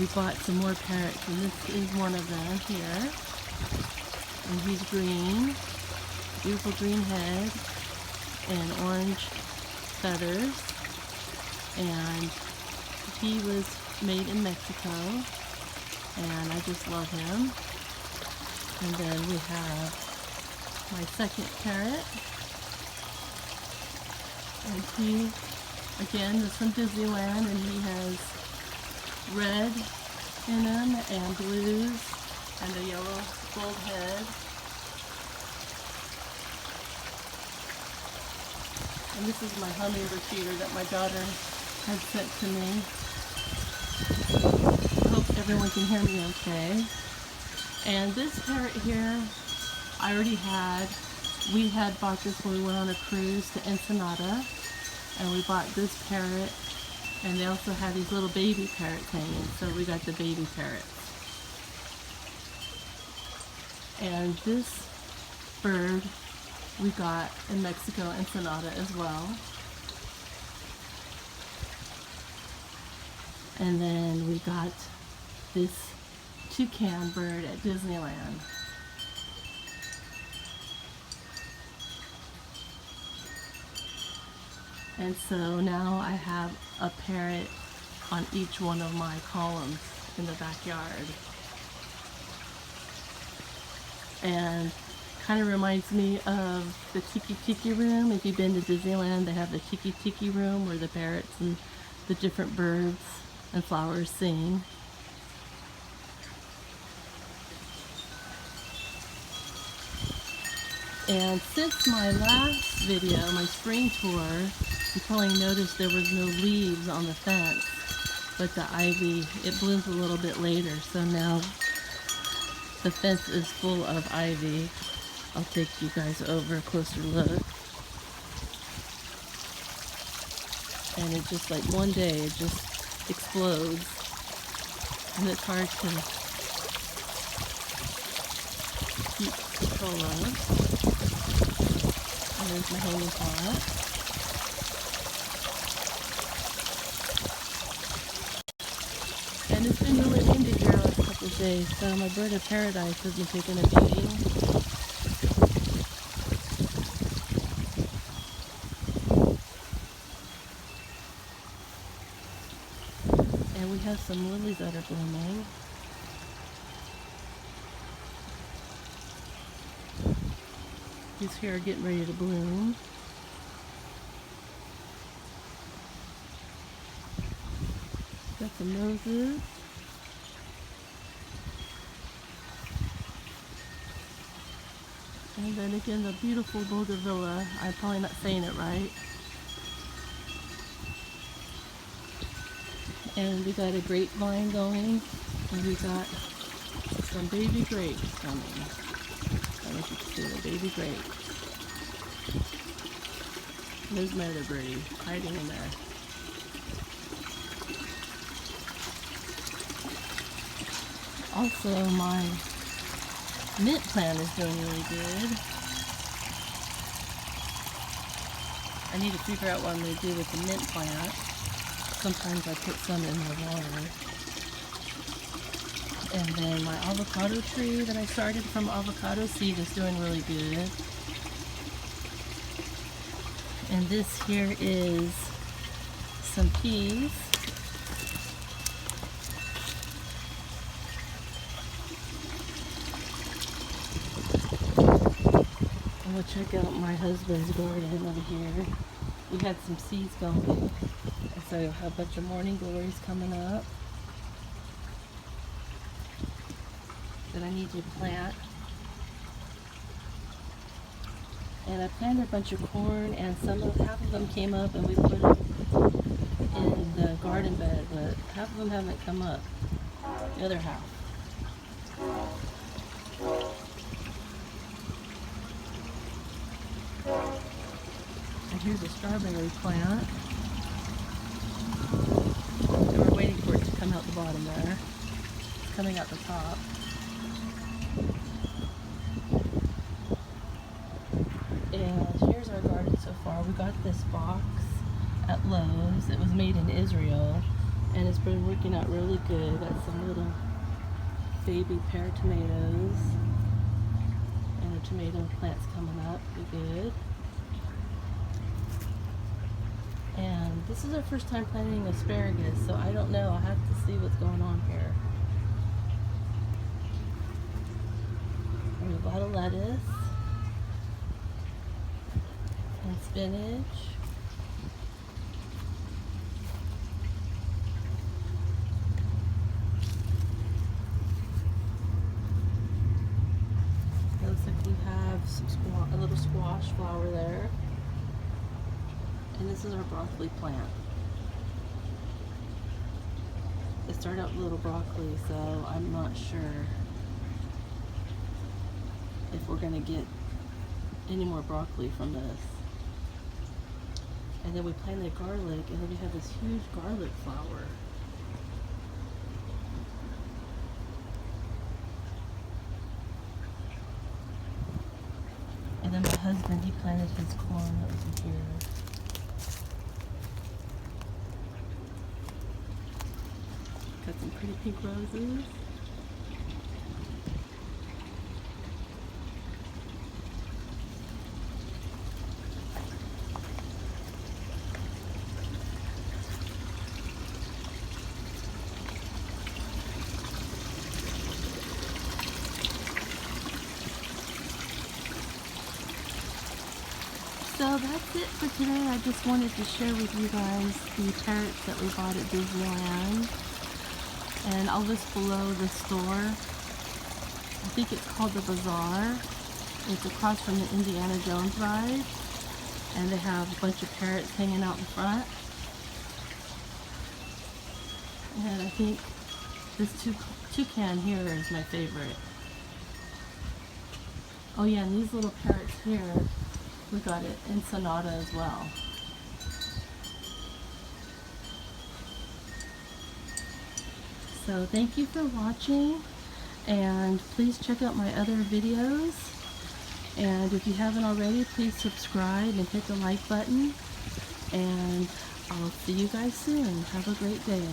we bought some more parrots, and this is one of them here. And he's green, beautiful green head, and orange feathers. And he was made in Mexico, and I just love him. And then we have my second parrot, and he, again, is from Disneyland, and he has red in him, and blues, and a yellow gold head. And this is my hummingbird feeder that my daughter had sent to me. Hope everyone can hear me okay. And this parrot here, I already had. We had bought this when we went on a cruise to Ensenada, and we bought this parrot, and they also had these little baby parrots hanging, so we got the baby parrots. And this bird we got in Mexico, Ensenada as well. And then we got this toucan bird at Disneyland. And so now I have a parrot on each one of my columns in the backyard. And kind of reminds me of the Tiki Tiki Room. If you've been to Disneyland, they have the Tiki Tiki Room where the parrots and the different birds and flowers sing. And since my last video, my spring tour, you probably noticed there was no leaves on the fence, but the ivy, it blooms a little bit later, so now the fence is full of ivy. I'll take you guys over a closer look. And it just, like, one day it just explodes, and it's hard to keep control of. And there's my hanging pot. And it's been really windy here the last couple of days, so my bird of paradise has been taking a beating. And we have some lilies that are blooming. These here are getting ready to bloom. Got some roses. And then again, the beautiful bougainvillea. I'm probably not saying it right. And we got a grapevine going, and we got some baby grapes coming. I don't know if you can see the baby grapes. There's my other birdie hiding in there. Also, my mint plant is doing really good. I need to figure out what I'm going to do with the mint plant. Sometimes I put some in the water. And then my avocado tree that I started from avocado seed is doing really good. And this here is some peas. And we'll check out my husband's garden over here. We had some seeds going. So I have a bunch of morning glories coming up that I need to plant. And I planted a bunch of corn, and half of them came up, and we put them in the garden bed, but half of them haven't come up. The other half. And here's a strawberry plant. And we're waiting for it to come out the bottom there. It's coming out the top. And here's our garden so far. We got this box at Lowe's. It was made in Israel. and it's been working out really good. Got some little baby pear tomatoes, and the tomato plant's coming up pretty good. And this is our first time planting asparagus, so I don't know. I'll have to see what's going on here. There's a lot of lettuce and spinach. It looks like we have some a little squash flower there. And this is our broccoli plant. It started out with little broccoli, so I'm not sure if we're going to get any more broccoli from this. And then we planted garlic, and then we have this huge garlic flower. And then my husband, he planted his corn that was in here. Got some pretty pink roses. So that's it for today. I just wanted to share with you guys the parrots that we bought at Disneyland. And I'll list below the store. I think it's called the Bazaar. It's across from the Indiana Jones ride. And they have a bunch of parrots hanging out in front. And I think this toucan here is my favorite. Oh yeah, and these little parrots here, we got it in Sonata as well. So thank you for watching, and please check out my other videos, and if you haven't already, please subscribe and hit the like button, and I'll see you guys soon. Have a great day.